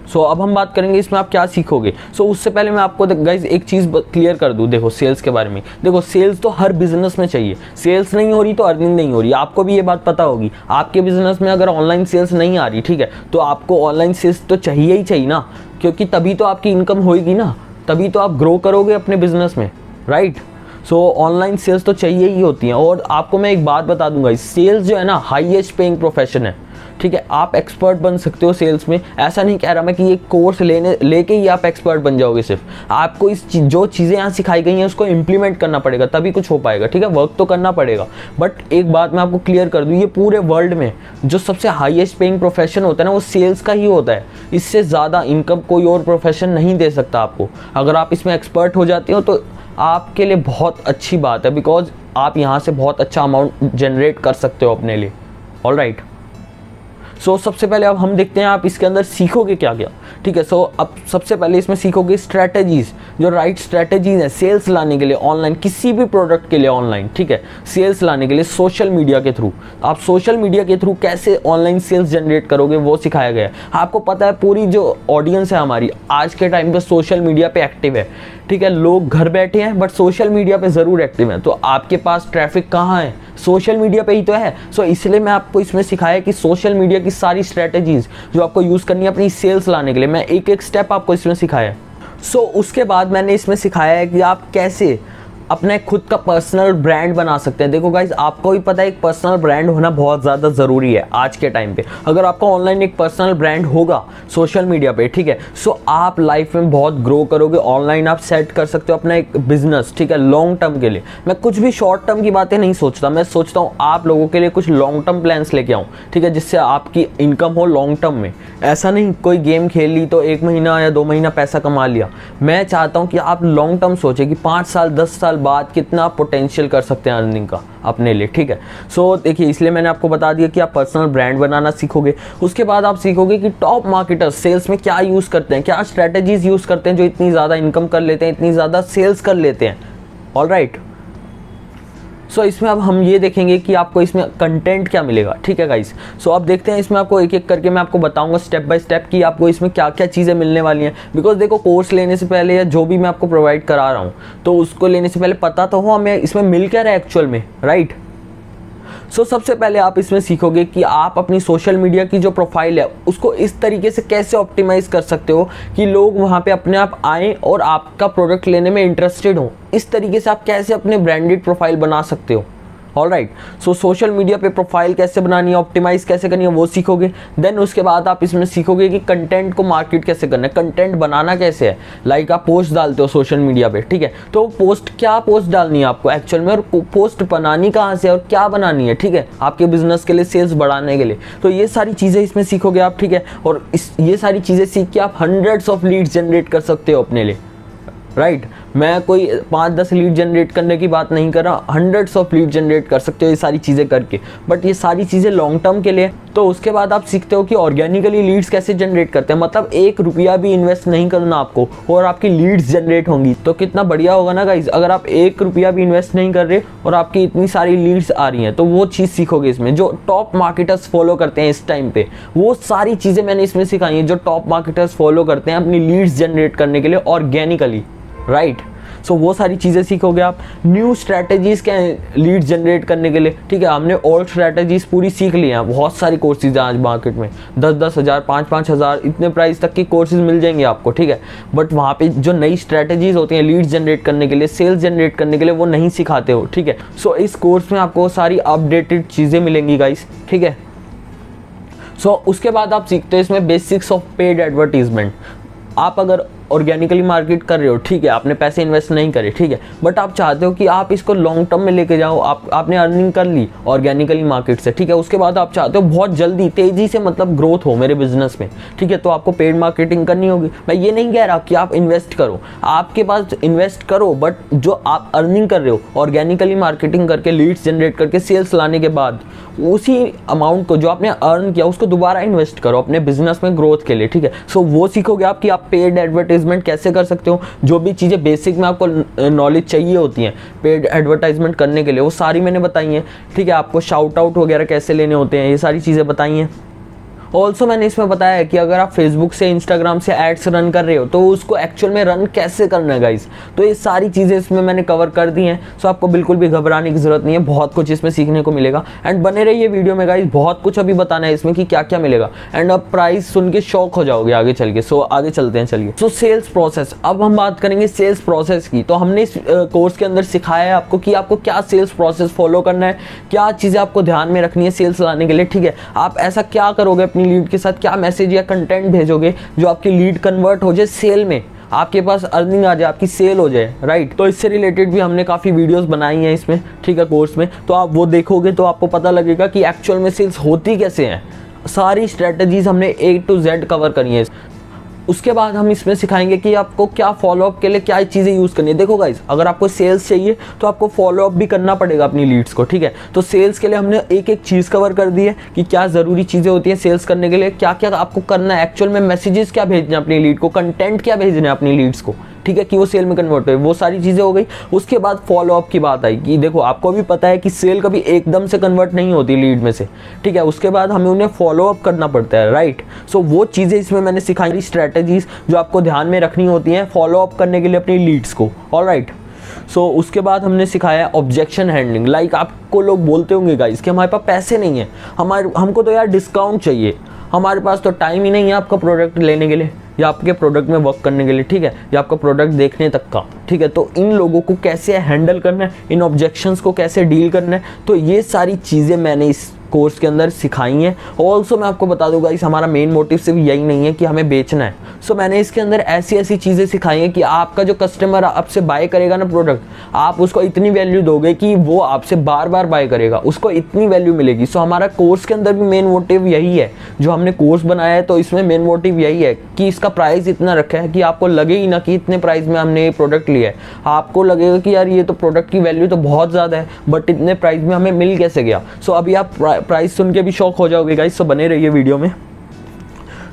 सो अब हम बात करेंगे इसमें आप क्या सीखोगे। उससे पहले मैं आपको गाइज एक चीज़ क्लियर कर दूं, देखो सेल्स के बारे में, देखो सेल्स तो हर बिजनेस में चाहिए, सेल्स नहीं हो रही तो अर्निंग नहीं हो रही, आपको भी ये बात पता होगी। आपके बिजनेस में अगर ऑनलाइन सेल्स नहीं आ रही, ठीक है, तो आपको ऑनलाइन सेल्स तो चाहिए ही चाहिए ना, क्योंकि तभी तो आपकी इनकम होगी ना, तभी तो आप ग्रो करोगे अपने बिजनेस में, राइट। ऑनलाइन सेल्स तो चाहिए ही होती हैं। और आपको मैं एक बात बता दूंगा, सेल्स जो है ना हाईएस्ट पेइंग प्रोफेशन है, ठीक है। आप एक्सपर्ट बन सकते हो सेल्स में, ऐसा नहीं कह रहा मैं कि ये कोर्स लेके ही आप एक्सपर्ट बन जाओगे, सिर्फ आपको जो चीज़ें यहाँ सिखाई गई हैं उसको इम्प्लीमेंट करना पड़ेगा, तभी कुछ हो पाएगा, ठीक है। वर्क तो करना पड़ेगा, बट एक बात मैं आपको क्लियर कर दूँ, ये पूरे वर्ल्ड में जो सबसे हाईएस्ट पेइंग प्रोफेशन होता है ना वो सेल्स का ही होता है। इससे ज़्यादा इनकम कोई और प्रोफेशन नहीं दे सकता आपको। अगर आप इसमें एक्सपर्ट हो जाते हो तो आपके लिए बहुत अच्छी बात है, बिकॉज आप यहाँ से बहुत अच्छा अमाउंट जनरेट कर सकते हो अपने लिए, ऑल राइट। सबसे पहले अब हम देखते हैं आप इसके अंदर सीखोगे क्या क्या, ठीक है। अब सबसे पहले इसमें सीखोगे स्ट्रैटेजीज, जो राइट स्ट्रैटेजीज है सेल्स लाने के लिए ऑनलाइन, किसी भी प्रोडक्ट के लिए ऑनलाइन, ठीक है, सेल्स लाने के लिए सोशल मीडिया के थ्रू। आप सोशल मीडिया के थ्रू कैसे ऑनलाइन सेल्स जनरेट करोगे वो सिखाया गया है। आपको पता है पूरी जो ऑडियंस है हमारी आज के टाइम पे सोशल मीडिया पे एक्टिव है, ठीक है। लोग घर बैठे हैं बट सोशल मीडिया पे ज़रूर एक्टिव हैं, तो आपके पास ट्रैफिक कहाँ है, सोशल मीडिया पे ही तो है। इसलिए मैं आपको इसमें सिखाया कि सोशल मीडिया की सारी स्ट्रैटेजीज जो आपको यूज़ करनी है अपनी सेल्स लाने के लिए, मैं एक एक स्टेप आपको इसमें सिखाया है। उसके बाद मैंने इसमें सिखाया है कि आप कैसे अपना खुद का पर्सनल ब्रांड बना सकते हैं। देखो गाइज, आपको भी पता है एक पर्सनल ब्रांड होना बहुत ज़्यादा ज़रूरी है आज के टाइम पे। अगर आपका ऑनलाइन एक पर्सनल ब्रांड होगा सोशल मीडिया पे, ठीक है, आप लाइफ में बहुत ग्रो करोगे। ऑनलाइन आप सेट कर सकते हो अपना एक बिजनेस, ठीक है, लॉन्ग टर्म के लिए। मैं कुछ भी शॉर्ट टर्म की बातें नहीं सोचता, मैं सोचता हूँ आप लोगों के लिए कुछ लॉन्ग टर्म प्लान्स लेके आऊँ, ठीक है, जिससे आपकी इनकम हो लॉन्ग टर्म में। ऐसा नहीं कोई गेम खेल ली तो 1 महीना या 2 महीना पैसा कमा लिया। मैं चाहता हूँ कि आप लॉन्ग टर्म सोचें कि 5 साल 10 साल बाद कितना पोटेंशियल कर सकते हैं अर्निंग का अपने लिए, ठीक है। देखिए, इसलिए मैंने आपको बता दिया कि आप पर्सनल ब्रांड बनाना सीखोगे। उसके बाद आप सीखोगे कि टॉप मार्केटर्स सेल्स में क्या यूज़ करते हैं, क्या स्ट्रैटेजीज यूज़ करते हैं जो इतनी ज़्यादा इनकम कर लेते हैं, इतनी ज़्यादा सेल्स कर लेते हैं, ऑल राइट। इसमें अब हम ये देखेंगे कि आपको इसमें कंटेंट क्या मिलेगा, ठीक है गाइस। अब देखते हैं इसमें आपको एक एक करके मैं आपको बताऊंगा स्टेप बाय स्टेप कि आपको इसमें क्या क्या चीज़ें मिलने वाली हैं। बिकॉज देखो, कोर्स लेने से पहले या जो भी मैं आपको प्रोवाइड करा रहा हूँ तो उसको लेने से पहले पता तो हो हमें इसमें मिल क्या रहा है एक्चुअल में, राइट। सबसे पहले आप इसमें सीखोगे कि आप अपनी सोशल मीडिया की जो प्रोफाइल है उसको इस तरीके से कैसे ऑप्टिमाइज कर सकते हो कि लोग वहाँ पे अपने आप आएँ और आपका प्रोडक्ट लेने में इंटरेस्टेड हो। इस तरीके से आप कैसे अपने ब्रांडेड प्रोफाइल बना सकते हो, ऑल राइट। सोशल मीडिया पे प्रोफाइल कैसे बनानी है, ऑप्टिमाइज कैसे करनी है वो सीखोगे। देन उसके बाद आप इसमें सीखोगे कि कंटेंट को मार्केट कैसे करना है, कंटेंट बनाना कैसे है। लाइक आप पोस्ट डालते हो सोशल मीडिया पे, ठीक है, तो क्या पोस्ट डालनी है आपको एक्चुअल में, और पोस्ट बनानी कहाँ से और क्या बनानी है, ठीक है, आपके बिजनेस के लिए, सेल्स बढ़ाने के लिए। तो ये सारी चीज़ें इसमें सीखोगे आप, ठीक है। और ये सारी चीज़ें सीख के आप हंड्रेड्स ऑफ लीड्स जनरेट कर सकते हो अपने लिए, राइट। मैं कोई 5-10 लीड जनरेट करने की बात नहीं कर रहा, हंड्रेड्स ऑफ लीड जनरेट कर सकते हो ये सारी चीज़ें करके, बट ये सारी चीज़ें लॉन्ग टर्म के लिए। तो उसके बाद आप सीखते हो कि ऑर्गेनिकली लीड्स कैसे जनरेट करते हैं, मतलब 1 रुपया भी इन्वेस्ट नहीं करना आपको और आपकी लीड्स जनरेट होंगी। तो कितना बढ़िया होगा ना गाइज, अगर आप 1 रुपया भी इन्वेस्ट नहीं कर रहे और आपकी इतनी सारी लीड्स आ रही हैं, तो वो चीज़ सीखोगे इसमें। जो टॉप मार्केटर्स फॉलो करते हैं इस टाइम पे, वो सारी चीज़ें मैंने इसमें सिखाई हैं जो टॉप मार्केटर्स फॉलो करते हैं अपनी लीड्स जनरेट करने के लिए ऑर्गेनिकली, राइट। सो वो सारी चीज़ें सीखोगे आप। न्यू स्ट्रैटेजीज क्या है लीड जनरेट करने के लिए, ठीक है। हमने ओल्ड स्ट्रैटेजीज पूरी सीख ली हैं, बहुत सारी कोर्सेज हैं आज मार्केट में, 10-10 हज़ार 5-5 हज़ार इतने प्राइस तक की कोर्सेज मिल जाएंगे आपको, ठीक है। बट वहाँ पे जो नई स्ट्रैटेजीज होती हैं लीड जनरेट करने के लिए, सेल्स जनरेट करने के लिए, वो नहीं सिखाते हो, ठीक है। सो इस कोर्स में आपको सारी अपडेटेड चीज़ें मिलेंगी गाइस, ठीक है। सो उसके बाद आप सीखते हो इसमें बेसिक्स ऑफ पेड एडवर्टीजमेंट। आप अगर ऑर्गेनिकली मार्केट कर रहे हो, ठीक है, आपने पैसे इन्वेस्ट नहीं करे, ठीक है, बट आप चाहते हो कि आप इसको लॉन्ग टर्म में लेके जाओ, आपने अर्निंग कर ली ऑर्गेनिकली मार्केट से, ठीक है। उसके बाद आप चाहते हो बहुत जल्दी तेज़ी से मतलब ग्रोथ हो मेरे बिजनेस में, ठीक है, तो आपको पेड मार्केटिंग करनी होगी। मैं ये नहीं कह रहा कि आप इन्वेस्ट करो, आपके पास इन्वेस्ट करो, बट जो आप अर्निंग कर रहे हो ऑर्गेनिकली मार्केटिंग करके, लीड्स जनरेट करके, सेल्स लाने के बाद उसी अमाउंट को जो आपने अर्न किया उसको दोबारा इन्वेस्ट करो अपने बिजनेस में ग्रोथ के लिए, ठीक है। सो वो सीखोगे आप कि आप पेड एडवर्टाइजमेंट कैसे कर सकते हो। जो भी चीज़ें बेसिक में आपको नॉलेज चाहिए होती हैं पेड एडवर्टाइजमेंट करने के लिए, वो सारी मैंने बताई हैं, ठीक है। आपको शाउट आउट वगैरह कैसे लेने होते हैं, ये सारी चीज़ें बताई हैं। ऑल्सो मैंने इसमें बताया है कि अगर आप फेसबुक से, इंस्टाग्राम से एड्स रन कर रहे हो तो उसको एक्चुअल में रन कैसे करना है गाइस। तो ये सारी चीज़ें इसमें मैंने कवर कर दी हैं। सो आपको बिल्कुल भी घबराने की ज़रूरत नहीं है, बहुत कुछ इसमें सीखने को मिलेगा। एंड बने रहिए वीडियो में गाइस, बहुत कुछ अभी बताना है इसमें कि क्या क्या मिलेगा। एंड अब प्राइस सुन के शॉक हो जाओगे आगे चल के। सो आगे चलते हैं, चलिए। सो सेल्स प्रोसेस, अब हम बात करेंगे सेल्स प्रोसेस की। तो हमने इस कोर्स के अंदर सिखाया है आपको कि आपको क्या सेल्स प्रोसेस फॉलो करना है, क्या चीज़ें आपको ध्यान में रखनी है सेल्स लाने के लिए, ठीक है। आप ऐसा क्या करोगे अपनी लीड के साथ, क्या मैसेज या कंटेंट भेजोगे जो आपकी लीड कन्वर्ट हो जाए सेल में, आपके पास अर्निंग आ जाए, आपकी सेल हो जाए, राइट। तो इससे रिलेटेड भी हमने काफ़ी वीडियोस बनाई हैं इसमें, ठीक है, कोर्स में। तो आप वो देखोगे तो आपको पता लगेगा कि एक्चुअल में सेल्स होती कैसे हैं। सारी स्ट्रेटजीज हमने A to Z कवर करी है। उसके बाद हम इसमें सिखाएंगे कि आपको क्या फॉलोअप के लिए क्या चीज़ें यूज़ करनी है। देखो गाइस, अगर आपको सेल्स चाहिए तो आपको फॉलोअप भी करना पड़ेगा अपनी लीड्स को, ठीक है। तो सेल्स के लिए हमने एक एक चीज़ कवर कर दी है कि क्या ज़रूरी चीज़ें होती हैं सेल्स करने के लिए, क्या क्या आपको करना है, एक्चुअल में मैसेजेस क्या भेजने हैं अपनी लीड को, कंटेंट क्या भेजने हैं अपनी लीड्स को, ठीक है, कि वो सेल में कन्वर्ट हो, वो सारी चीज़ें हो गई। उसके बाद फॉलोअप की बात आई कि देखो आपको भी पता है कि सेल कभी एकदम से कन्वर्ट नहीं होती लीड में से, ठीक है। उसके बाद हमें उन्हें फॉलोअप करना पड़ता है, राइट। सो वो चीज़ें इसमें मैंने सिखाई, स्ट्रैटेजीज जो आपको ध्यान में रखनी होती हैं फॉलोअप करने के लिए अपनी लीड्स को, ऑलराइट। सो उसके बाद हमने सिखाया ऑब्जेक्शन हैंडलिंग। लाइक आपको लोग बोलते होंगे गाइस कि हमारे पास पैसे नहीं है, हमको तो यार डिस्काउंट चाहिए, हमारे पास तो टाइम ही नहीं है आपका प्रोडक्ट लेने के लिए या आपके प्रोडक्ट में वर्क करने के लिए, ठीक है, या आपका प्रोडक्ट देखने तक का, ठीक है। तो इन लोगों को कैसे हैंडल करना है, इन ऑब्जेक्शंस को कैसे डील करना है, तो ये सारी चीज़ें मैंने इस कोर्स के अंदर सिखाई हैं। ऑल्सो मैं आपको बता दूंगा इस हमारा मेन मोटिव सिर्फ यही नहीं है कि हमें बेचना है। सो मैंने इसके अंदर ऐसी ऐसी चीज़ें सिखाई हैं कि आपका जो कस्टमर आपसे बाय करेगा ना प्रोडक्ट, आप उसको इतनी वैल्यू दोगे कि वो आपसे बार बार बाय करेगा, उसको इतनी वैल्यू मिलेगी। सो हमारा कोर्स के अंदर भी मेन मोटिव यही है, जो हमने कोर्स बनाया है तो इसमें मेन मोटिव यही है कि इसका प्राइस इतना रखा है कि आपको लगे ही ना कि इतने प्राइस में हमने ये प्रोडक्ट लिया है। आपको लगेगा कि यार ये तो प्रोडक्ट की वैल्यू तो बहुत ज़्यादा है, बट इतने प्राइस में हमें मिल कैसे गया। सो अभी आप प्राइस सुन के भी शॉक हो जाओगे गाइस। सो बने रहिए वीडियो में।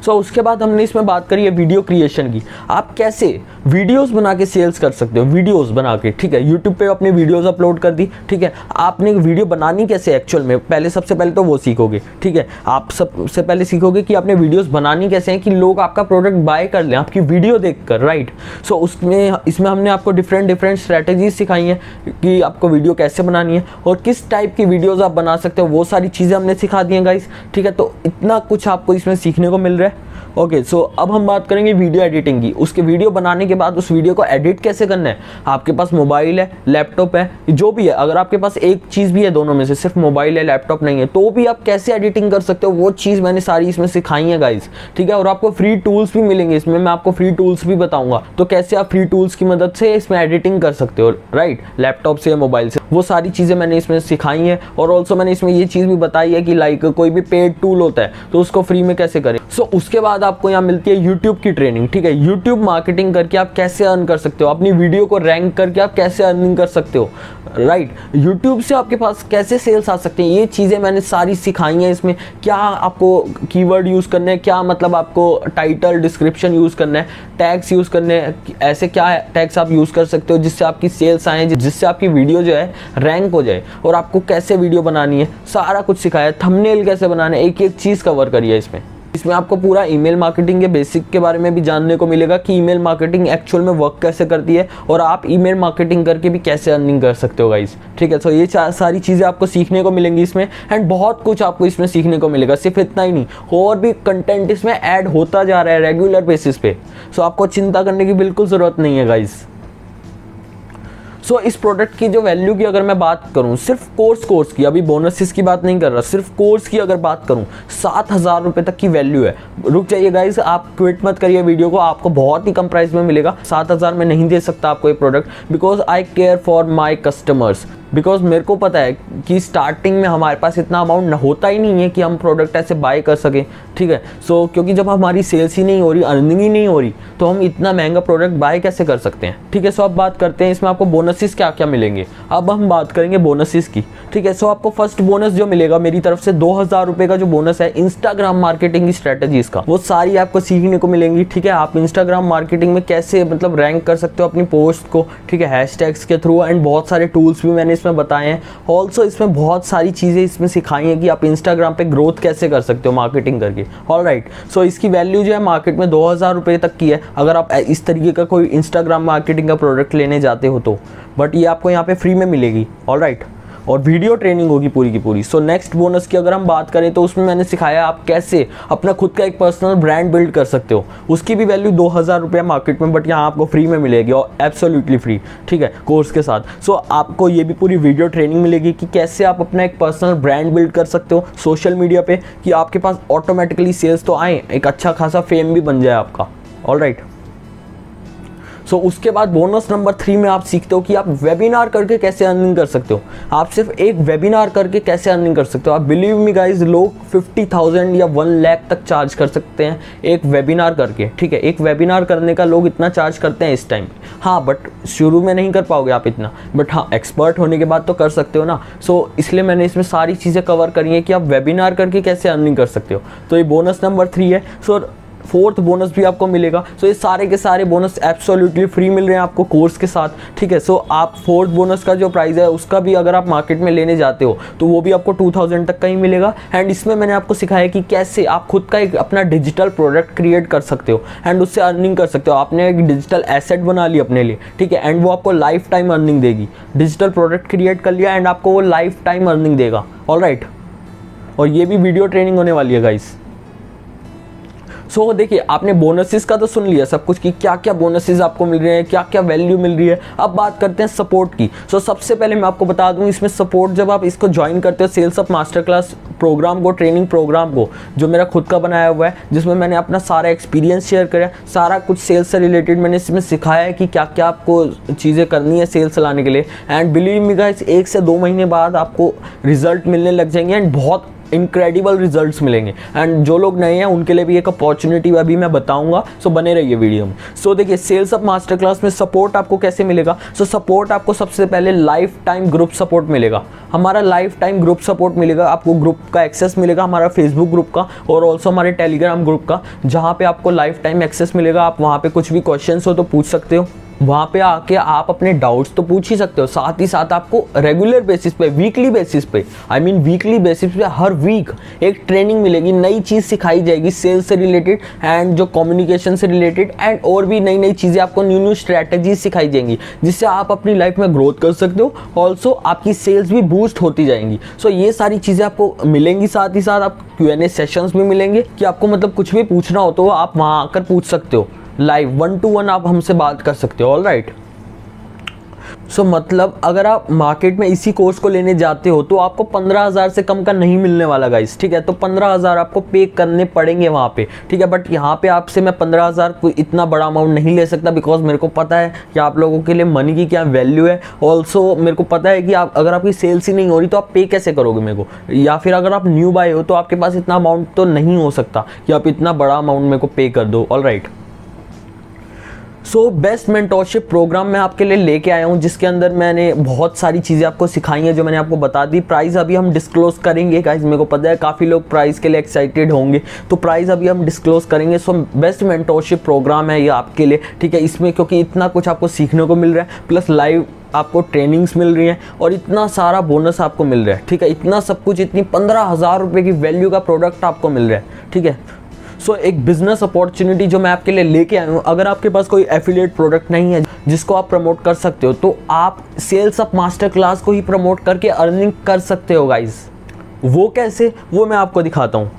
सो उसके बाद हमने इसमें बात करी है वीडियो क्रिएशन की। आप कैसे वीडियोस बना के सेल्स कर सकते हो, वीडियोस बना के, ठीक है। यूट्यूब पे अपनी वीडियोस अपलोड कर दी, ठीक है। आपने वीडियो बनानी कैसे एक्चुअल में, पहले सबसे पहले तो वो सीखोगे, ठीक है। आप सबसे पहले सीखोगे कि आपने वीडियोस बनानी कैसे हैं कि लोग आपका प्रोडक्ट बाय कर लें आपकी वीडियो देखकर, राइट। सो इसमें हमने आपको डिफरेंट स्ट्रैटेजीज सिखाई हैं कि आपको वीडियो कैसे बनानी है और किस टाइप की वीडियोज़ आप बना सकते हो, वो सारी चीज़ें हमने सिखा दी हैं गाइस, ठीक है। तो इतना कुछ आपको इसमें सीखने को मिल रहा है। ओके, सो अब हम बात करेंगे वीडियो एडिटिंग की। उसके वीडियो बनाने के बाद उस वीडियो को एडिट कैसे करना है। आपके पास मोबाइल है, लैपटॉप है, जो भी है, अगर आपके पास एक चीज़ भी है दोनों में से, सिर्फ मोबाइल है लैपटॉप नहीं है, तो भी आप कैसे एडिटिंग कर सकते हो, वो चीज़ मैंने सारी इसमें सिखाई है गाइस, ठीक है। और आपको फ्री टूल्स भी मिलेंगे इसमें, मैं आपको फ्री टूल्स भी बताऊंगा, तो कैसे आप फ्री टूल्स की मदद से इसमें एडिटिंग कर सकते हो, राइट, लैपटॉप से या मोबाइल से, वो सारी चीज़ें मैंने इसमें सिखाई हैं। और ऑल्सो मैंने इसमें ये चीज़ भी बताई है कि लाइक कोई भी पेड टूल होता है तो उसको फ्री में कैसे करें। सो उसके बाद आपको यहाँ मिलती है यूट्यूब की ट्रेनिंग, ठीक है। यूट्यूब मार्केटिंग करके आप कैसे अर्न कर सकते हो, अपनी वीडियो को रैंक करके आप कैसे अर्निंग कर सकते हो, राइट। यूट्यूब से आपके पास कैसे सेल्स आ सकते हैं, ये चीज़ें मैंने सारी सिखाई हैं इसमें। क्या आपको कीवर्ड यूज़ करने हैं, क्या मतलब आपको टाइटल डिस्क्रिप्शन यूज़ करना है, टैग्स यूज़ करने हैं, ऐसे क्या टैग्स आप यूज़ कर सकते हो जिससे आपकी सेल्स आए, जिससे आपकी वीडियो जो है रैंक हो जाए, और आपको कैसे वीडियो बनानी है सारा कुछ सिखाया। थंबनेल कैसे बनाना है, एक एक चीज़ कवर करी है इसमें आपको पूरा ईमेल मार्केटिंग के बेसिक के बारे में भी जानने को मिलेगा कि ईमेल मार्केटिंग एक्चुअल में वर्क कैसे करती है, और आप ईमेल मार्केटिंग करके भी कैसे अर्निंग कर सकते हो गाइस, ठीक है। तो ये सारी चीज़ें आपको सीखने को मिलेंगी इसमें, एंड बहुत कुछ आपको इसमें सीखने को मिलेगा। सिर्फ इतना ही नहीं, और भी कंटेंट इसमें ऐड होता जा रहा है रेगुलर बेसिस पे। सो आपको चिंता करने की बिल्कुल ज़रूरत नहीं है गाइस। सो इस प्रोडक्ट की जो वैल्यू की अगर मैं बात करूं, सिर्फ कोर्स की, अभी बोनसेस की बात नहीं कर रहा, सिर्फ कोर्स की अगर बात करूं, 7,000 रुपये तक की वैल्यू है। रुक जाइए गाइस, आप क्विट मत करिए वीडियो को, आपको बहुत ही कम प्राइस में मिलेगा। 7,000 में नहीं दे सकता आपको ये product, because I care for my customers. Because मेरे को पता है कि स्टार्टिंग में हमारे पास इतना अमाउंट होता ही नहीं है कि हम प्रोडक्ट ऐसे बाय कर सकें, ठीक है। सो क्योंकि जब हमारी सेल्स ही नहीं हो रही, अर्निंग ही नहीं हो रही, तो हम इतना महंगा प्रोडक्ट बाय कैसे कर सकते हैं, ठीक है। सो अब बात करते हैं इसमें आपको बोनसेस क्या क्या मिलेंगे। अब हम बात करेंगे बोनसेस की, ठीक है। सो आपको फर्स्ट बोनस जो मिलेगा मेरी तरफ से 2,000 रुपये का जो बोनस है इंस्टाग्राम मार्केटिंग की स्ट्रेटेजीज का, वो सारी आपको सीखने को मिलेंगी, ठीक है। आप इंस्टाग्राम मार्केटिंग में कैसे मतलब रैंक कर सकते हो अपनी पोस्ट को, ठीक है, हैशटैग्स के थ्रू, एंड बहुत सारे टूल्स भी मैंने इसमें बताए हैं। ऑल्सो इसमें बहुत सारी चीज़ें इसमें सिखाई हैं कि आप इंस्टाग्राम पे ग्रोथ कैसे कर सकते हो मार्केटिंग करके, ऑलराइट। सो इसकी वैल्यू जो है मार्केट में 2,000 रुपये तक की है, अगर आप इस तरीके का कोई इंस्टाग्राम मार्केटिंग का प्रोडक्ट लेने जाते हो तो, बट ये आपको यहाँ पे फ्री में मिलेगी, ऑलराइट। और वीडियो ट्रेनिंग होगी पूरी की पूरी। सो नेक्स्ट बोनस की अगर हम बात करें तो उसमें मैंने सिखाया आप कैसे अपना खुद का एक पर्सनल ब्रांड बिल्ड कर सकते हो। उसकी भी वैल्यू 2,000 रुपये मार्केट में, बट यहाँ आपको फ्री में मिलेगी, और एब्सोल्युटली फ्री, ठीक है, कोर्स के साथ। सो आपको ये भी पूरी वीडियो ट्रेनिंग मिलेगी कि कैसे आप अपना एक पर्सनल ब्रांड बिल्ड कर सकते हो सोशल मीडिया पे, कि आपके पास ऑटोमेटिकली सेल्स तो आए, एक अच्छा खासा फेम भी बन जाए आपका, ऑलराइट। सो उसके बाद बोनस नंबर 3 में आप सीखते हो कि आप वेबिनार करके कैसे अर्निंग कर सकते हो। आप सिर्फ एक वेबिनार करके कैसे अर्निंग कर सकते हो। आप बिलीव मी गाइज, लोग 50,000 या 1 लाख तक चार्ज कर सकते हैं एक वेबिनार करके, ठीक है। एक वेबिनार करने का लोग इतना चार्ज करते हैं इस टाइम, हाँ, बट शुरू में नहीं कर पाओगे आप इतना, बट हाँ, एक्सपर्ट होने के बाद तो कर सकते हो ना। सो इसलिए मैंने इसमें सारी चीज़ें कवर करी हैं कि आप वेबिनार करके कैसे अर्निंग कर सकते हो। तो ये बोनस नंबर 3 है। सो 4th बोनस भी आपको मिलेगा। सो ये सारे के सारे बोनस एब्सोल्युटली फ्री मिल रहे हैं आपको कोर्स के साथ, ठीक है। सो आप 4th बोनस का जो प्राइस है उसका भी अगर आप मार्केट में लेने जाते हो तो वो भी आपको 2,000 तक का ही मिलेगा। एंड इसमें मैंने आपको सिखाया कि कैसे आप खुद का एक अपना डिजिटल प्रोडक्ट क्रिएट कर सकते हो एंड उससे अर्निंग कर सकते हो। आपने एक डिजिटल एसेट बना ली अपने लिए, ठीक है, एंड वो आपको लाइफ टाइम अर्निंग देगी। डिजिटल प्रोडक्ट क्रिएट कर लिया एंड आपको वो लाइफ टाइम अर्निंग देगा, ऑलराइट। और ये भी वीडियो ट्रेनिंग होने वाली है गाइस। सो देखिए, आपने बोनसेस का तो सुन लिया सब कुछ कि क्या क्या बोनसेस आपको मिल रहे हैं, क्या क्या वैल्यू मिल रही है। अब बात करते हैं सपोर्ट की। सो सबसे पहले मैं आपको बता दूं, इसमें सपोर्ट जब आप इसको ज्वाइन करते हो sales up master class program को, ट्रेनिंग प्रोग्राम को, जो मेरा खुद का बनाया हुआ है, जिसमें मैंने अपना सारा एक्सपीरियंस शेयर करा, सारा कुछ सेल्स से रिलेटेड मैंने इसमें सिखाया है कि क्या क्या आपको चीज़ें करनी है सेल्स चलाने के लिए। एंड बिलीव मी गाइस, 1 से 2 महीने बाद आपको रिजल्ट मिलने लग जाएंगे एंड बहुत इनक्रेडिबल रिजल्ट्स मिलेंगे। एंड जो लोग नए हैं उनके लिए भी एक अपॉर्चुनिटी अभी मैं बताऊंगा। सो बने रहिए वीडियो में। सो देखिए, सेल्स अप मास्टर क्लास में सपोर्ट आपको कैसे मिलेगा। सो सपोर्ट आपको सबसे पहले लाइफ टाइम ग्रुप सपोर्ट मिलेगा। हमारा लाइफ टाइम ग्रुप सपोर्ट मिलेगा, आपको ग्रुप का एक्सेस मिलेगा, हमारा फेसबुक ग्रुप का और ऑल्सो हमारे टेलीग्राम ग्रुप का, जहाँ पे आपको लाइफ टाइम एक्सेस मिलेगा। आप वहाँ पे कुछ भी क्वेश्चन हो तो पूछ सकते हो, वहाँ पे आके आप अपने डाउट्स तो पूछ ही सकते हो। साथ ही साथ आपको रेगुलर बेसिस पे, वीकली बेसिस पे, वीकली बेसिस पे हर वीक एक ट्रेनिंग मिलेगी, नई चीज़ सिखाई जाएगी सेल्स से रिलेटेड एंड जो कम्युनिकेशन से रिलेटेड, एंड और भी नई नई चीज़ें आपको, न्यू स्ट्रैटेजीज सिखाई जाएंगी जिससे आप अपनी लाइफ में ग्रोथ कर सकते हो। ऑल्सो आपकी सेल्स भी बूस्ट होती जाएंगी। सो ये सारी चीज़ें आपको मिलेंगी। साथ ही साथ आप Q&A सेशंस भी मिलेंगे कि आपको मतलब कुछ भी पूछना हो तो आप वहाँ आकर पूछ सकते हो, लाइव 1-to-1 आप हमसे बात कर सकते हो, ऑलराइट। सो मतलब अगर आप मार्केट में इसी कोर्स को लेने जाते हो तो आपको 15,000 से कम का नहीं मिलने वाला गाइस, ठीक है। तो 15,000 आपको पे करने पड़ेंगे वहाँ पे, ठीक है। बट यहाँ पे आपसे मैं 15,000 कोई इतना बड़ा अमाउंट नहीं ले सकता, बिकॉज मेरे को पता है कि आप लोगों के लिए मनी की क्या वैल्यू है। ऑल्सो मेरे को पता है कि आप अगर आपकी सेल्स ही नहीं हो रही तो आप पे कैसे करोगे मेरे को, या फिर अगर आप न्यू बाय हो तो आपके पास इतना अमाउंट तो नहीं हो सकता कि आप इतना बड़ा अमाउंट मेरे को पे कर दो। All right, so best mentorship program मैं आपके लिए लेके आया हूँ, जिसके अंदर मैंने बहुत सारी चीज़ें आपको सिखाई हैं जो मैंने आपको बता दी। प्राइस अभी हम डिस्क्लोज करेंगे गाइस, मेरे को पता है काफ़ी लोग प्राइस के लिए एक्साइटेड होंगे, तो प्राइस अभी हम डिस्क्लोज करेंगे। सो बेस्ट मेंटोरशिप प्रोग्राम है ये आपके लिए, ठीक है। इसमें क्योंकि इतना कुछ आपको सीखने को मिल रहा है, प्लस लाइव आपको ट्रेनिंग्स मिल रही हैं और इतना सारा बोनस आपको मिल रहा है, ठीक है। इतना सब कुछ, इतनी 15,000 रुपये की वैल्यू का प्रोडक्ट आपको मिल रहा है, ठीक है। सो एक बिजनेस अपॉर्चुनिटी जो मैं आपके लिए लेके आया हूँ, अगर आपके पास कोई एफिलिएट प्रोडक्ट नहीं है जिसको आप प्रमोट कर सकते हो, तो आप सेल्स अप मास्टर क्लास को ही प्रमोट करके अर्निंग कर सकते हो गाइस। वो कैसे, वो मैं आपको दिखाता हूँ।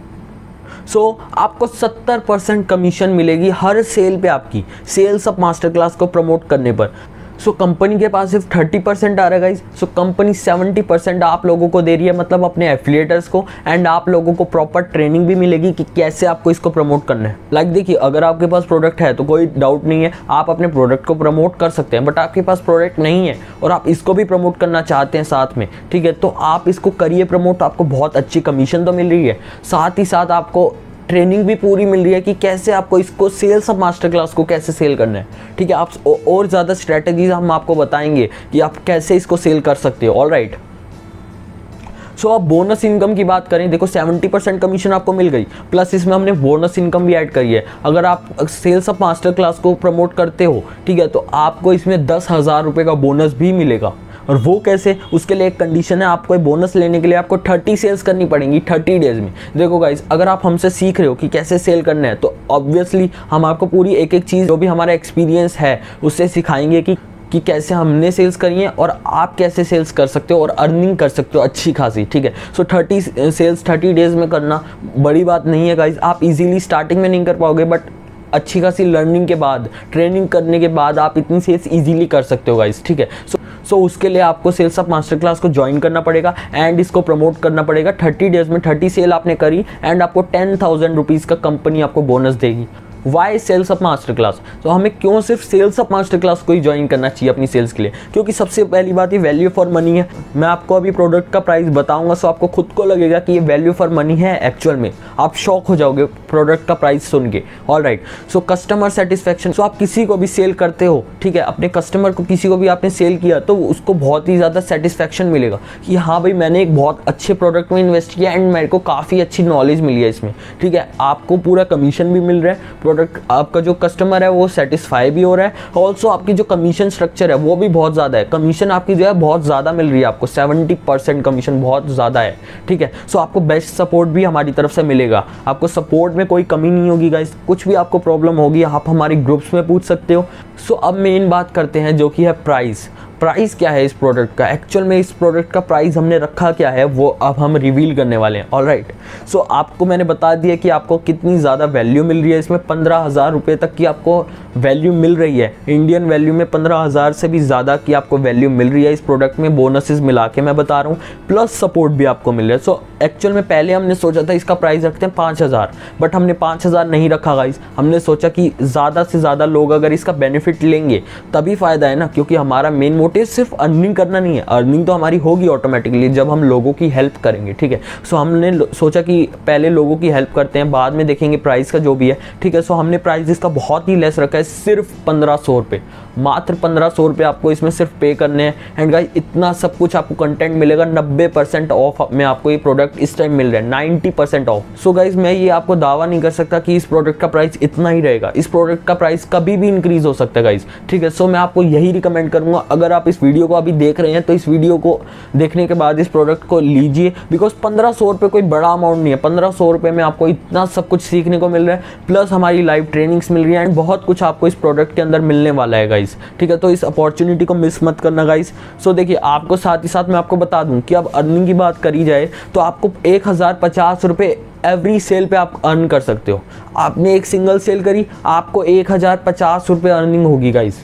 सो आपको 70% कमीशन मिलेगी हर सेल पे आपकी, सेल्स अप मास्टर क्लास को प्रमोट करने पर। सो कंपनी के पास सिर्फ 30% आ रहा है गाइज। सो कंपनी 70% आप लोगों को दे रही है, मतलब अपने एफिलिएटर्स को, एंड आप लोगों को प्रॉपर ट्रेनिंग भी मिलेगी कि कैसे आपको इसको प्रमोट करना है। लाइक देखिए, अगर आपके पास प्रोडक्ट है तो कोई डाउट नहीं है, आप अपने प्रोडक्ट को प्रमोट कर सकते हैं। बट आपके पास प्रोडक्ट नहीं है और आप इसको भी प्रमोट करना चाहते हैं साथ में, ठीक है, तो आप इसको करिए प्रमोट। आपको बहुत अच्छी कमीशन तो मिल रही है, साथ ही साथ आपको ट्रेनिंग भी पूरी मिल रही है कि कैसे आपको इसको सेल्स अप मास्टर क्लास को कैसे सेल करना है, ठीक है। आप और ज़्यादा स्ट्रैटेजीज हम आपको बताएंगे कि आप कैसे इसको सेल कर सकते हो। ऑल राइट, सो अब बोनस इनकम की बात करें, देखो 70% कमीशन आपको मिल गई, प्लस इसमें हमने बोनस इनकम भी ऐड करी है। अगर आप सेल्स अप मास्टर क्लास को प्रमोट करते हो, ठीक है, तो आपको इसमें 10,000 रुपये का बोनस भी मिलेगा। और वो कैसे, उसके लिए एक कंडीशन है, आपको बोनस लेने के लिए आपको 30 सेल्स करनी पड़ेंगी 30 डेज में। देखो गाइस, अगर आप हमसे सीख रहे हो कि कैसे सेल करना है, तो ऑब्वियसली हम आपको पूरी एक एक चीज़ जो भी हमारा एक्सपीरियंस है उससे सिखाएंगे कि कैसे हमने सेल्स करी है और आप कैसे सेल्स कर सकते हो और अर्निंग कर सकते हो अच्छी खासी, ठीक है। सो 30 सेल्स 30 डेज में करना बड़ी बात नहीं है गाइस। आप इजीली स्टार्टिंग में नहीं कर पाओगे, बट अच्छी खासी लर्निंग के बाद, ट्रेनिंग करने के बाद आप इतनी सेल्स इजीली कर सकते हो गाइस, ठीक है। सो उसके लिए आपको सेल्स अप मास्टर क्लास को ज्वाइन करना पड़ेगा एंड इसको प्रमोट करना पड़ेगा। 30 डेज में 30 सेल आपने करी एंड आपको 10,000 रुपीज़ का कंपनी आपको बोनस देगी। Why sales up master class, तो हमें क्यों सिर्फ सेल्स अप मास्टर क्लास को ही ज्वाइन करना चाहिए अपनी सेल्स के लिए? क्योंकि सबसे पहली बात ये वैल्यू फॉर मनी है। मैं आपको अभी प्रोडक्ट का प्राइस बताऊंगा, सो आपको खुद को लगेगा कि ये वैल्यू फॉर मनी है। एक्चुअल में आप शॉक हो जाओगे प्रोडक्ट का प्राइस सुन के। All right, so customer satisfaction, so आप किसी को भी सेल करते हो, ठीक है, अपने कस्टमर को किसी को भी आपने सेल किया तो उसको बहुत ही ज़्यादा सेटिस्फैक्शन मिलेगा कि हाँ भाई, मैंने एक बहुत अच्छे प्रोडक्ट में इन्वेस्ट किया एंड मेरे को काफ़ी अच्छी नॉलेज मिली है इसमें, ठीक है। आपको पूरा कमीशन भी मिल रहा है, प्रोडक्ट आपका जो कस्टमर है वो सेटिस्फाई भी हो रहा है। ऑल्सो आपकी जो कमीशन स्ट्रक्चर है वो भी बहुत ज़्यादा है, कमीशन आपकी जो है बहुत ज़्यादा मिल रही है आपको, 70% कमीशन बहुत ज़्यादा है, ठीक है। सो आपको बेस्ट सपोर्ट भी हमारी तरफ से मिलेगा, आपको सपोर्ट में कोई कमी नहीं होगी गाइस। कुछ भी आपको प्रॉब्लम होगी आप हमारे ग्रुप्स में पूछ सकते हो। सो अब मेन बात करते हैं जो कि है प्राइस। प्राइस क्या है इस प्रोडक्ट का? एक्चुअल में इस प्रोडक्ट का प्राइस हमने रखा क्या है वो अब हम रिवील करने वाले हैं। ऑलराइट, सो आपको मैंने बता दिया कि आपको कितनी ज़्यादा वैल्यू मिल रही है इसमें। 15,000 रुपये तक की आपको वैल्यू मिल रही है, इंडियन वैल्यू में 15,000 से भी ज़्यादा की आपको वैल्यू मिल रही है इस प्रोडक्ट में, बोनसेस मिला के मैं बता रहा हूँ, प्लस सपोर्ट भी आपको मिल रहा है। सो एक्चुअल में पहले हमने सोचा था इसका प्राइस रखते हैं 5,000, बट हमने 5,000 नहीं रखा गाइस। हमने सोचा कि ज़्यादा से ज़्यादा लोग अगर इसका बेनिफिट लेंगे तभी फ़ायदा है ना, क्योंकि हमारा मेन मोटिव सिर्फ अर्निंग करना नहीं है। अर्निंग तो हमारी होगी ऑटोमेटिकली जब हम लोगों की हेल्प करेंगे, ठीक है। सो हमने सोचा कि पहले लोगों की हेल्प करते हैं, बाद में देखेंगे प्राइस का जो भी है, ठीक है। सो हमने प्राइस इसका बहुत ही लेस रखा है, सिर्फ 1,500 रुपये, मात्र 1,500 रुपये आपको इसमें सिर्फ पे करने हैं। एंड गाइस इतना सब कुछ आपको कंटेंट मिलेगा, 90% ऑफ में आपको ये प्रोडक्ट इस टाइम मिल रहा है, 90% ऑफ। सो गाइस मैं ये आपको दावा नहीं कर सकता कि इस प्रोडक्ट का प्राइस इतना ही रहेगा, इस प्रोडक्ट का प्राइस कभी भी इंक्रीज हो सकता है गाइस, ठीक है। सो मैं आपको यही रिकमेंड करूंगा, अगर आप इस वीडियो को अभी देख रहे हैं तो इस वीडियो को देखने के बाद इस प्रोडक्ट को लीजिए, बिकॉज 1,500 रुपये कोई बड़ा अमाउंट नहीं है। 1,500 रुपये में आपको इतना सब कुछ सीखने को मिल रहा है, प्लस हमारी लाइव ट्रेनिंग्स मिल रही है एंड बहुत कुछ आपको इस प्रोडक्ट के अंदर मिलने वाला है गाइस, ठीक है। तो इस अपॉर्चुनिटी को मिस मत करना गाइस। सो देखिए, आपको साथ ही साथ मैं आपको बता दूं कि अब अर्निंग की बात करी जाए तो आपको 1,050 रुपये एवरी सेल पे आप अर्न कर सकते हो। आपने एक सिंगल सेल करी, आपको 1,050 रुपये अर्निंग होगी guys,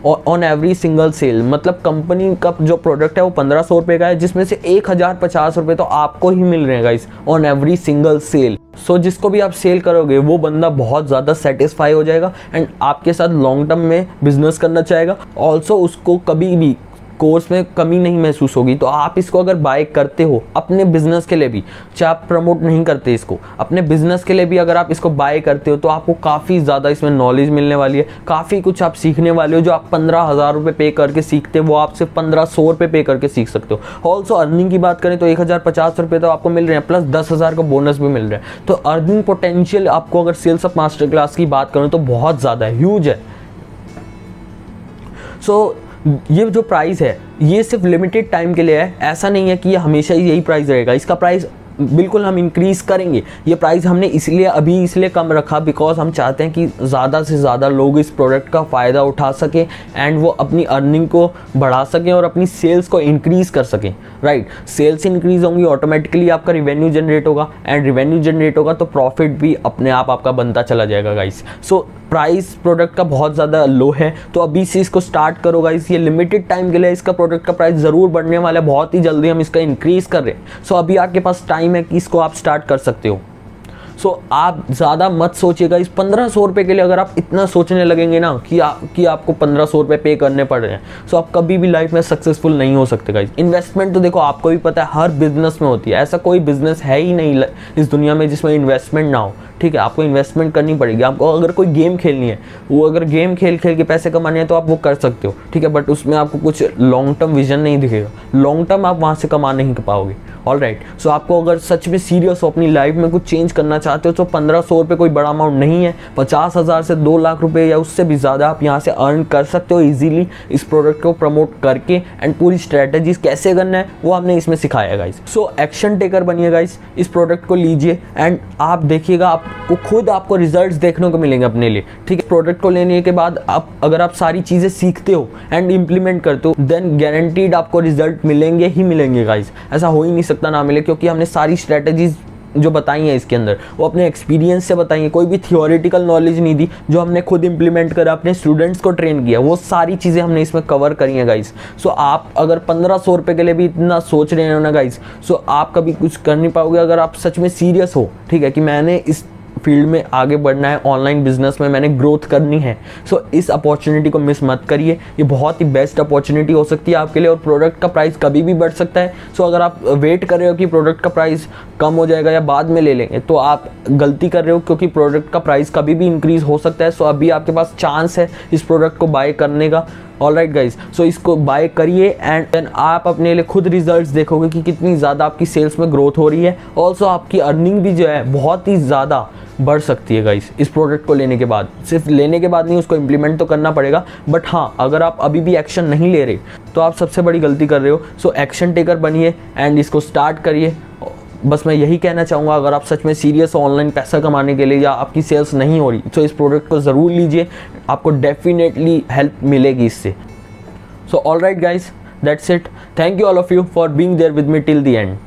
on every single sale. मतलब कंपनी का जो प्रोडक्ट है वो 1500 रुपये का है, जिसमें से 1050 रुपये तो आपको ही मिल रहे हैं guys on every single sale. So जिसको भी आप सेल करोगे वो बंदा बहुत ज़्यादा सेटिस्फाई हो जाएगा एंड आपके साथ लॉन्ग टर्म में बिजनेस करना चाहेगा। ऑल्सो उसको कभी भी कोर्स में कमी नहीं महसूस होगी। तो आप इसको अगर बाय करते हो अपने बिजनेस के लिए भी, चाहे आप प्रमोट नहीं करते इसको, अपने बिजनेस के लिए भी अगर आप इसको बाय करते हो तो आपको काफ़ी ज़्यादा इसमें नॉलेज मिलने वाली है, काफ़ी कुछ आप सीखने वाले हो। जो आप 15,000 रुपये पे करके सीखते हो वो आप सिर्फ 1500 रुपये पे करके सीख सकते हो। ऑल्सो अर्निंग की बात करें तो 1050 रुपये तो आपको मिल रहे हैं, प्लस 10,000 का बोनस भी मिल रहा है। तो अर्निंग पोटेंशियल आपको अगर सेल्स ऑफ मास्टर क्लास की बात करूँ तो बहुत ज़्यादा है, ह्यूज है। सो ये जो प्राइस है ये सिर्फ लिमिटेड टाइम के लिए है, ऐसा नहीं है कि ये हमेशा ही यही प्राइस रहेगा। इसका प्राइस बिल्कुल हम इंक्रीज़ करेंगे। ये प्राइस हमने इसलिए कम रखा बिकॉज हम चाहते हैं कि ज़्यादा से ज़्यादा लोग इस प्रोडक्ट का फ़ायदा उठा सकें एंड वो अपनी अर्निंग को बढ़ा सकें और अपनी सेल्स को इंक्रीज़ कर सकें। राइट, सेल्स इंक्रीज़ होंगी, ऑटोमेटिकली आपका रिवेन्यू जनरेट होगा एंड रिवेन्यू जनरेट होगा तो प्रॉफिट भी अपने आप आपका बनता चला जाएगा गाइस। सो प्राइस प्रोडक्ट का बहुत ज़्यादा लो है, तो अभी से इसको स्टार्ट करो गाइस। ये लिमिटेड टाइम के लिए इसका प्रोडक्ट का प्राइस ज़रूर बढ़ने वाला है, बहुत ही जल्दी हम इसका इंक्रीज़ कर रहे हैं। सो अभी आपके पास टाइम है कि इसको आप स्टार्ट कर सकते हो। सो आप ज़्यादा मत सोचिएगा। इस 1500 रुपये के लिए अगर आप इतना सोचने लगेंगे ना कि आपको 1500 रुपये पे करने पड़ रहे हैं, सो आप कभी भी लाइफ में सक्सेसफुल नहीं हो सकते गाइस। इन्वेस्टमेंट तो देखो आपको भी पता है हर बिजनेस में होती है, ऐसा कोई बिजनेस है ही नहीं इस दुनिया में जिसमें इन्वेस्टमेंट ना हो। ठीक है, आपको इन्वेस्टमेंट करनी पड़ेगी। आपको अगर कोई गेम खेलनी है, वो अगर गेम खेल के पैसे कमाने हैं तो आप वो कर सकते हो, ठीक है, बट उसमें आपको कुछ लॉन्ग टर्म विजन नहीं दिखेगा, लॉन्ग टर्म आप वहाँ से कमा नहीं पाओगे। ऑलराइट, सो आपको अगर सच में सीरियस हो, अपनी लाइफ में कुछ चेंज करना चाहते हो तो 1500 रुपये कोई बड़ा अमाउंट नहीं है। 50,000 से 2 लाख रुपए या उससे भी ज़्यादा आप यहाँ से अर्न कर सकते हो इजीली इस प्रोडक्ट को प्रमोट करके। एंड पूरी स्ट्रैटेजीज कैसे करना है वो हमने इसमें सिखाया गाइस। सो एक्शन टेकर बनिए गाइस, इस प्रोडक्ट को लीजिए एंड आप देखिएगा आपको खुद आपको रिजल्ट्स देखने को मिलेंगे अपने लिए। ठीक है, प्रोडक्ट को लेने के बाद अगर आप सारी चीज़ें सीखते हो एंड इम्प्लीमेंट करते हो देन गारंटीड आपको रिजल्ट मिलेंगे ही मिलेंगे गाइस। ऐसा हो ही नहीं सकता ना मिले, क्योंकि हमने सारी स्ट्रैटेजीज जो बताई हैं इसके अंदर वो अपने एक्सपीरियंस से बताई हैं। कोई भी थियोरेटिकल नॉलेज नहीं दी, जो हमने खुद इंप्लीमेंट करा, अपने स्टूडेंट्स को ट्रेन किया, वो सारी चीज़ें हमने इसमें कवर करी हैं गाइस। सो आप अगर 1500 रुपये के लिए भी इतना सोच रहे हो ना गाइस, सो आप कभी कुछ कर नहीं पाओगे अगर आप सच में सीरियस हो। ठीक है, कि मैंने इस फील्ड में आगे बढ़ना है, ऑनलाइन बिजनेस में मैंने ग्रोथ करनी है। सो इस अपॉर्चुनिटी को मिस मत करिए, ये बहुत ही बेस्ट अपॉर्चुनिटी हो सकती है आपके लिए और प्रोडक्ट का प्राइस कभी भी बढ़ सकता है। सो अगर आप वेट कर रहे हो कि प्रोडक्ट का प्राइस कम हो जाएगा या बाद में ले लेंगे तो आप गलती कर रहे हो, क्योंकि प्रोडक्ट का प्राइस कभी भी इंक्रीज हो सकता है। सो अभी आपके पास चांस है इस प्रोडक्ट को बाय करने का। ऑलराइट गाइज, सो इसको बाय करिए एंड देन आप अपने लिए खुद रिजल्ट्स देखोगे कि कितनी ज़्यादा आपकी सेल्स में ग्रोथ हो रही है। ऑल्सो आपकी अर्निंग भी जो है बहुत ही ज़्यादा बढ़ सकती है गाइस इस प्रोडक्ट को लेने के बाद। सिर्फ लेने के बाद नहीं, उसको इम्प्लीमेंट तो करना पड़ेगा, बट हाँ अगर आप अभी भी एक्शन नहीं ले रहे तो आप सबसे बड़ी गलती कर रहे हो। सो एक्शन टेकर बनिए एंड इसको स्टार्ट करिए। बस मैं यही कहना चाहूँगा, अगर आप सच में सीरियस हो ऑनलाइन पैसा कमाने के लिए या आपकी सेल्स नहीं हो रही तो इस प्रोडक्ट को ज़रूर लीजिए, आपको डेफिनेटली हेल्प मिलेगी इससे। So alright guys, that's it. Thank you all of you for being there with me till the end.